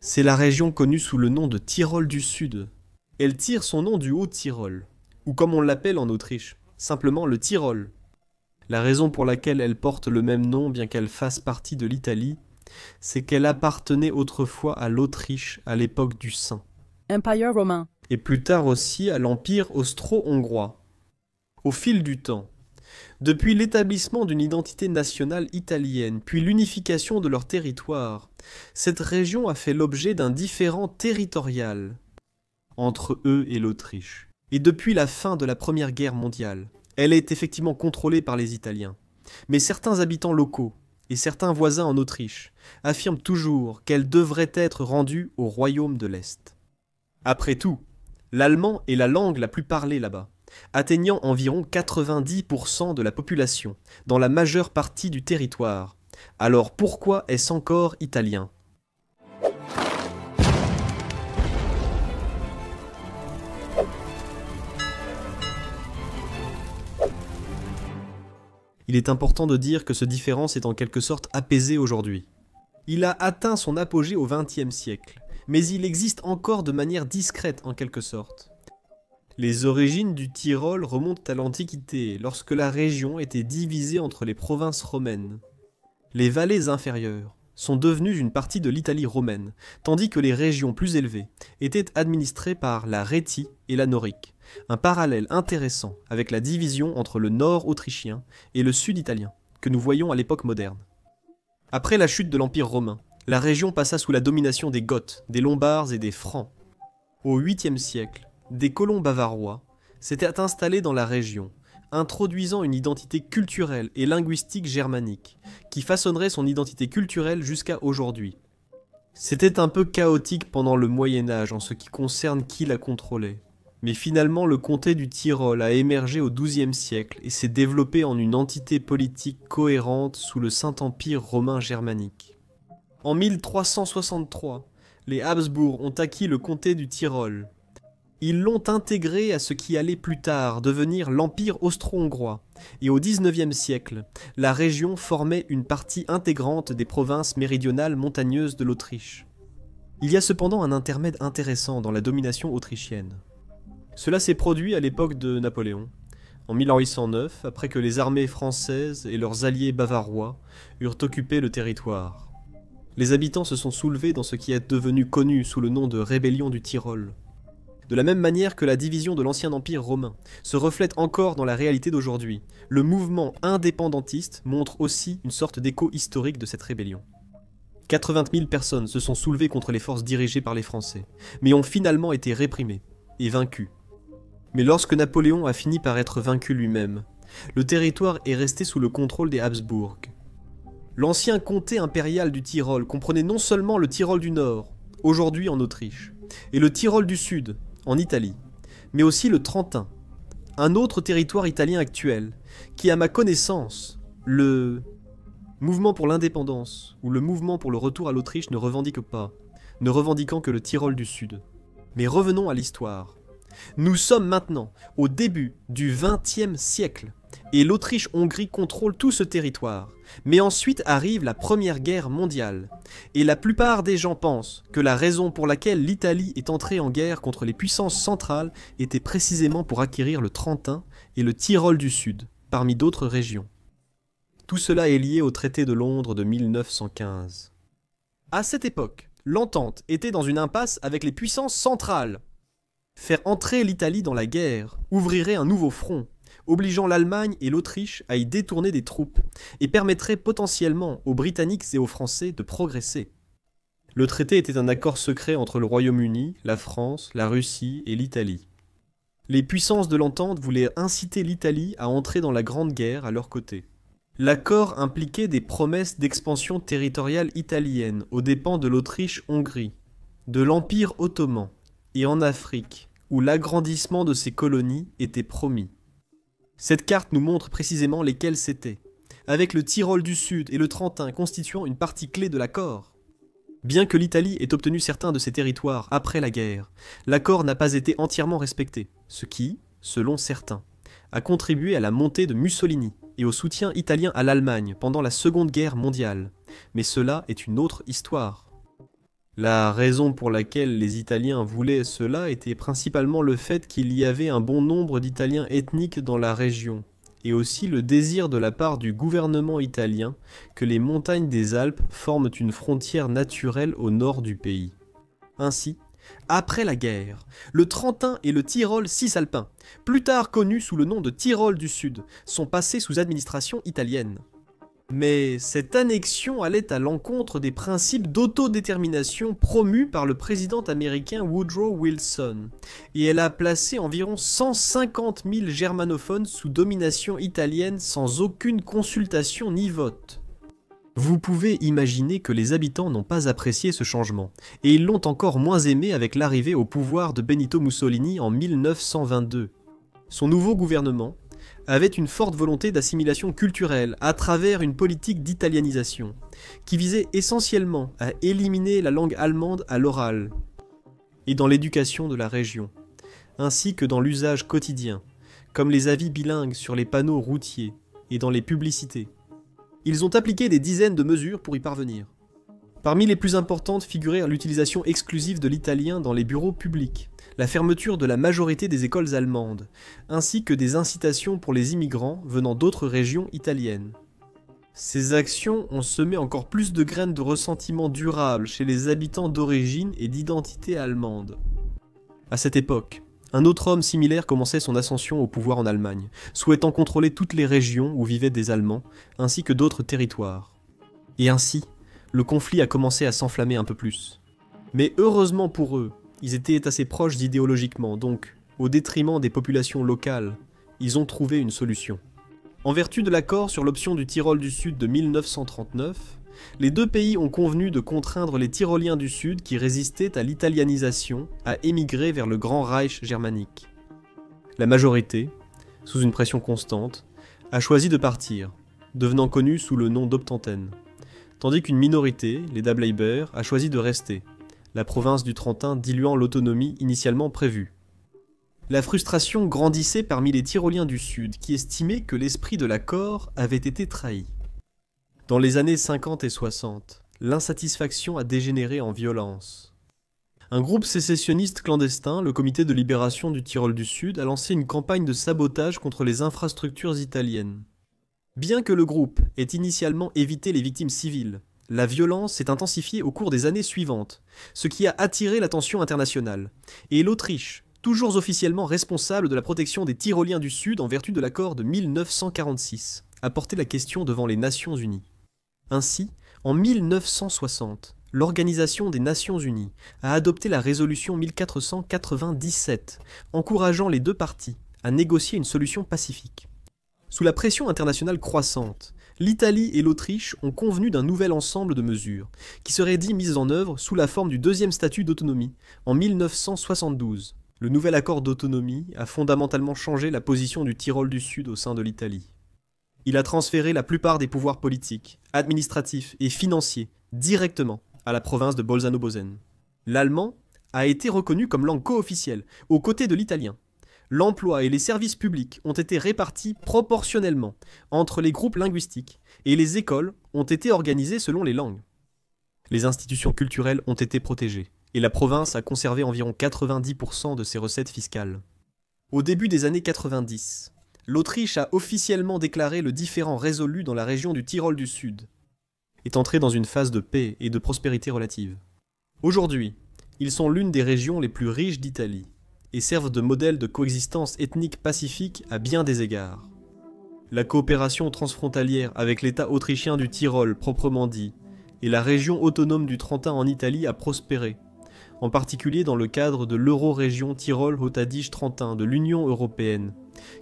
C'est la région connue sous le nom de Tyrol du Sud. Elle tire son nom du Haut-Tyrol, ou comme on l'appelle en Autriche, simplement le Tyrol. La raison pour laquelle elle porte le même nom bien qu'elle fasse partie de l'Italie, c'est qu'elle appartenait autrefois à l'Autriche à l'époque du Saint. Empire romain. Et plus tard aussi à l'Empire austro-hongrois. Au fil du temps, depuis l'établissement d'une identité nationale italienne, puis l'unification de leur territoire, cette région a fait l'objet d'un différend territorial entre eux et l'Autriche. Et depuis la fin de la Première Guerre mondiale, elle est effectivement contrôlée par les Italiens. Mais certains habitants locaux et certains voisins en Autriche affirment toujours qu'elle devrait être rendue au Royaume de l'Est. Après tout, l'allemand est la langue la plus parlée là-bas, atteignant environ 90% de la population, dans la majeure partie du territoire. Alors pourquoi est-ce encore italien ? Il est important de dire que ce différend s'est en quelque sorte apaisé aujourd'hui. Il a atteint son apogée au XXe siècle, mais il existe encore de manière discrète en quelque sorte. Les origines du Tyrol remontent à l'Antiquité, lorsque la région était divisée entre les provinces romaines. Les vallées inférieures sont devenues une partie de l'Italie romaine, tandis que les régions plus élevées étaient administrées par la Rhétie et la Norique, un parallèle intéressant avec la division entre le nord autrichien et le sud italien, que nous voyons à l'époque moderne. Après la chute de l'Empire romain, la région passa sous la domination des Goths, des Lombards et des Francs. Au 8e siècle, des colons bavarois s'étaient installés dans la région, introduisant une identité culturelle et linguistique germanique, qui façonnerait son identité culturelle jusqu'à aujourd'hui. C'était un peu chaotique pendant le Moyen-Âge en ce qui concerne qui la contrôlait. Mais finalement, le comté du Tyrol a émergé au XIIe siècle et s'est développé en une entité politique cohérente sous le Saint-Empire romain germanique. En 1363, les Habsbourg ont acquis le comté du Tyrol. Ils l'ont intégré à ce qui allait plus tard devenir l'Empire austro-hongrois, et au XIXe siècle, la région formait une partie intégrante des provinces méridionales montagneuses de l'Autriche. Il y a cependant un intermède intéressant dans la domination autrichienne. Cela s'est produit à l'époque de Napoléon, en 1809, après que les armées françaises et leurs alliés bavarois eurent occupé le territoire. Les habitants se sont soulevés dans ce qui est devenu connu sous le nom de rébellion du Tyrol. De la même manière que la division de l'ancien empire romain se reflète encore dans la réalité d'aujourd'hui, le mouvement indépendantiste montre aussi une sorte d'écho historique de cette rébellion. 80 000 personnes se sont soulevées contre les forces dirigées par les Français, mais ont finalement été réprimées et vaincues. Mais lorsque Napoléon a fini par être vaincu lui-même, le territoire est resté sous le contrôle des Habsbourg. L'ancien comté impérial du Tyrol comprenait non seulement le Tyrol du Nord, aujourd'hui en Autriche, et le Tyrol du Sud, en Italie, mais aussi le Trentin, un autre territoire italien actuel, qui à ma connaissance, le mouvement pour l'indépendance ou le mouvement pour le retour à l'Autriche ne revendique pas, ne revendiquant que le Tyrol du Sud. Mais revenons à l'histoire. Nous sommes maintenant au début du XXe siècle, et l'Autriche-Hongrie contrôle tout ce territoire. Mais ensuite arrive la Première Guerre mondiale, et la plupart des gens pensent que la raison pour laquelle l'Italie est entrée en guerre contre les puissances centrales était précisément pour acquérir le Trentin et le Tyrol du Sud, parmi d'autres régions. Tout cela est lié au traité de Londres de 1915. À cette époque, l'entente était dans une impasse avec les puissances centrales. Faire entrer l'Italie dans la guerre ouvrirait un nouveau front, obligeant l'Allemagne et l'Autriche à y détourner des troupes, et permettrait potentiellement aux Britanniques et aux Français de progresser. Le traité était un accord secret entre le Royaume-Uni, la France, la Russie et l'Italie. Les puissances de l'entente voulaient inciter l'Italie à entrer dans la Grande Guerre à leur côté. L'accord impliquait des promesses d'expansion territoriale italienne aux dépens de l'Autriche-Hongrie, de l'Empire ottoman, et en Afrique, où l'agrandissement de ces colonies était promis. Cette carte nous montre précisément lesquelles c'étaient, avec le Tyrol du Sud et le Trentin constituant une partie clé de l'accord. Bien que l'Italie ait obtenu certains de ces territoires après la guerre, l'accord n'a pas été entièrement respecté, ce qui, selon certains, a contribué à la montée de Mussolini et au soutien italien à l'Allemagne pendant la Seconde Guerre mondiale. Mais cela est une autre histoire. La raison pour laquelle les Italiens voulaient cela était principalement le fait qu'il y avait un bon nombre d'Italiens ethniques dans la région, et aussi le désir de la part du gouvernement italien que les montagnes des Alpes forment une frontière naturelle au nord du pays. Ainsi, après la guerre, le Trentin et le Tyrol cisalpin, plus tard connus sous le nom de Tyrol du Sud, sont passés sous administration italienne. Mais cette annexion allait à l'encontre des principes d'autodétermination promus par le président américain Woodrow Wilson, et elle a placé environ 150 000 germanophones sous domination italienne sans aucune consultation ni vote. Vous pouvez imaginer que les habitants n'ont pas apprécié ce changement, et ils l'ont encore moins aimé avec l'arrivée au pouvoir de Benito Mussolini en 1922. Son nouveau gouvernement avait une forte volonté d'assimilation culturelle à travers une politique d'italianisation, qui visait essentiellement à éliminer la langue allemande à l'oral et dans l'éducation de la région, ainsi que dans l'usage quotidien, comme les avis bilingues sur les panneaux routiers et dans les publicités. Ils ont appliqué des dizaines de mesures pour y parvenir. Parmi les plus importantes figurèrent l'utilisation exclusive de l'italien dans les bureaux publics, la fermeture de la majorité des écoles allemandes, ainsi que des incitations pour les immigrants venant d'autres régions italiennes. Ces actions ont semé encore plus de graines de ressentiment durable chez les habitants d'origine et d'identité allemande. À cette époque, un autre homme similaire commençait son ascension au pouvoir en Allemagne, souhaitant contrôler toutes les régions où vivaient des Allemands, ainsi que d'autres territoires. Et ainsi, le conflit a commencé à s'enflammer un peu plus. Mais heureusement pour eux, ils étaient assez proches idéologiquement, donc, au détriment des populations locales, ils ont trouvé une solution. En vertu de l'accord sur l'option du Tyrol du Sud de 1939, les deux pays ont convenu de contraindre les Tyroliens du Sud qui résistaient à l'italianisation à émigrer vers le Grand Reich germanique. La majorité, sous une pression constante, a choisi de partir, devenant connue sous le nom d'Obtantenne, tandis qu'une minorité, les Dableiber, a choisi de rester, la province du Trentin diluant l'autonomie initialement prévue. La frustration grandissait parmi les Tyroliens du Sud qui estimaient que l'esprit de l'accord avait été trahi. Dans les années 50 et 60, l'insatisfaction a dégénéré en violence. Un groupe sécessionniste clandestin, le Comité de libération du Tyrol du Sud, a lancé une campagne de sabotage contre les infrastructures italiennes. Bien que le groupe ait initialement évité les victimes civiles, la violence s'est intensifiée au cours des années suivantes, ce qui a attiré l'attention internationale, et l'Autriche, toujours officiellement responsable de la protection des Tyroliens du Sud en vertu de l'accord de 1946, a porté la question devant les Nations Unies. Ainsi, en 1960, l'Organisation des Nations Unies a adopté la résolution 1497, encourageant les deux parties à négocier une solution pacifique. Sous la pression internationale croissante, l'Italie et l'Autriche ont convenu d'un nouvel ensemble de mesures, qui seraient dit mises en œuvre sous la forme du deuxième statut d'autonomie, en 1972. Le nouvel accord d'autonomie a fondamentalement changé la position du Tyrol du Sud au sein de l'Italie. Il a transféré la plupart des pouvoirs politiques, administratifs et financiers directement à la province de Bolzano-Bozen. L'allemand a été reconnu comme langue co-officielle, aux côtés de l'italien. L'emploi et les services publics ont été répartis proportionnellement entre les groupes linguistiques et les écoles ont été organisées selon les langues. Les institutions culturelles ont été protégées et la province a conservé environ 90% de ses recettes fiscales. Au début des années 90, l'Autriche a officiellement déclaré le différend résolu dans la région du Tyrol du Sud, est entrée dans une phase de paix et de prospérité relative. Aujourd'hui, ils sont l'une des régions les plus riches d'Italie et servent de modèle de coexistence ethnique pacifique à bien des égards. La coopération transfrontalière avec l'État autrichien du Tyrol proprement dit et la région autonome du Trentin en Italie a prospéré, en particulier dans le cadre de l'Euro-région Tyrol-Haute-Adige-Trentin de l'Union européenne,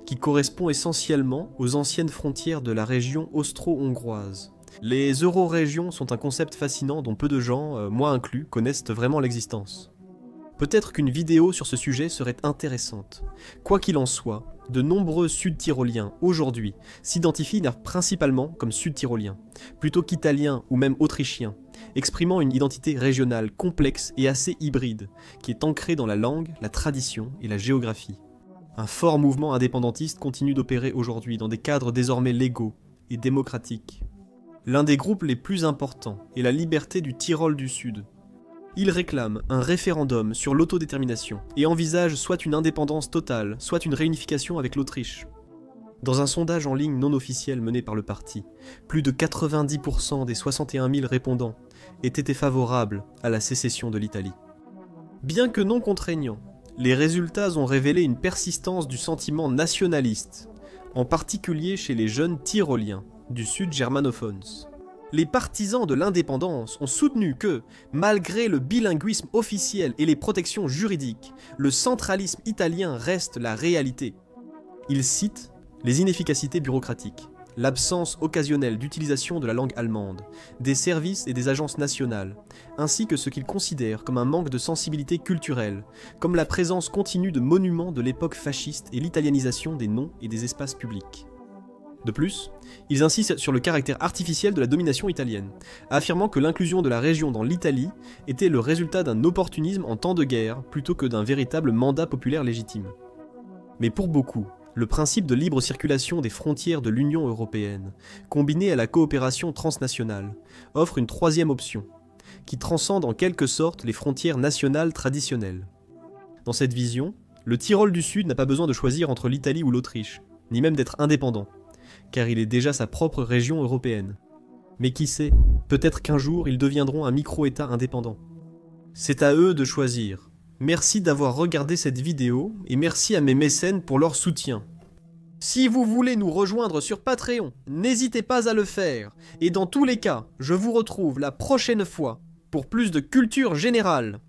qui correspond essentiellement aux anciennes frontières de la région austro-hongroise. Les euro-régions sont un concept fascinant dont peu de gens, moi inclus, connaissent vraiment l'existence. Peut-être qu'une vidéo sur ce sujet serait intéressante. Quoi qu'il en soit, de nombreux Sud-Tyroliens, aujourd'hui, s'identifient principalement comme Sud-Tyroliens, plutôt qu'Italiens ou même Autrichiens, exprimant une identité régionale complexe et assez hybride, qui est ancrée dans la langue, la tradition et la géographie. Un fort mouvement indépendantiste continue d'opérer aujourd'hui dans des cadres désormais légaux et démocratiques. L'un des groupes les plus importants est la Liberté du Tyrol du Sud. Ils réclament un référendum sur l'autodétermination et envisagent soit une indépendance totale, soit une réunification avec l'Autriche. Dans un sondage en ligne non officiel mené par le parti, plus de 90% des 61 000 répondants étaient favorables à la sécession de l'Italie. Bien que non contraignants, les résultats ont révélé une persistance du sentiment nationaliste, en particulier chez les jeunes tyroliens du sud germanophones. Les partisans de l'indépendance ont soutenu que, malgré le bilinguisme officiel et les protections juridiques, le centralisme italien reste la réalité. Ils citent les inefficacités bureaucratiques, l'absence occasionnelle d'utilisation de la langue allemande, des services et des agences nationales, ainsi que ce qu'ils considèrent comme un manque de sensibilité culturelle, comme la présence continue de monuments de l'époque fasciste et l'italianisation des noms et des espaces publics. De plus, ils insistent sur le caractère artificiel de la domination italienne, affirmant que l'inclusion de la région dans l'Italie était le résultat d'un opportunisme en temps de guerre plutôt que d'un véritable mandat populaire légitime. Mais pour beaucoup, le principe de libre circulation des frontières de l'Union européenne, combiné à la coopération transnationale, offre une troisième option, qui transcende en quelque sorte les frontières nationales traditionnelles. Dans cette vision, le Tyrol du Sud n'a pas besoin de choisir entre l'Italie ou l'Autriche, ni même d'être indépendant, car il est déjà sa propre région européenne. Mais qui sait, peut-être qu'un jour ils deviendront un micro-État indépendant. C'est à eux de choisir. Merci d'avoir regardé cette vidéo et merci à mes mécènes pour leur soutien. Si vous voulez nous rejoindre sur Patreon, n'hésitez pas à le faire. Et dans tous les cas, je vous retrouve la prochaine fois pour plus de culture générale.